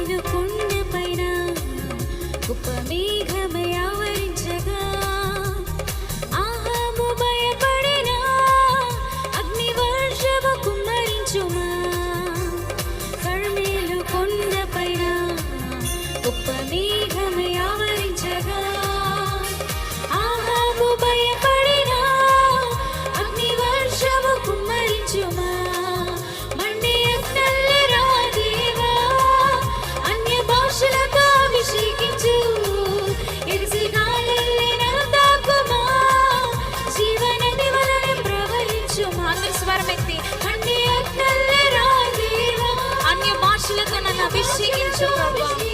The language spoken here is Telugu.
కర్మేలు కొండపైన గొప్ప మేఘమై ఆవరించగా ఆహాబు భయపడిన అగ్ని వర్షము కుమ్మరించుమా. కర్మేలు కొండపైన గొప్ప మేఘమై ఆవరించగా ఆహాబు భయపడిన అగ్ని వర్షము కుమ్మరించుమా. మండే అగ్నల్లెరా దేవా అన్య భాషలతో అభిషేకించు. ఎరిసి గాలుల్ని నరతాకుమా జీవనది వలె ప్రవహించుమా. అందరి స్వరం ఎత్తి మండే అగ్నల్లెరా దేవా అన్య భాషలతో నన్ను అభిషేకించు ప్రభువా.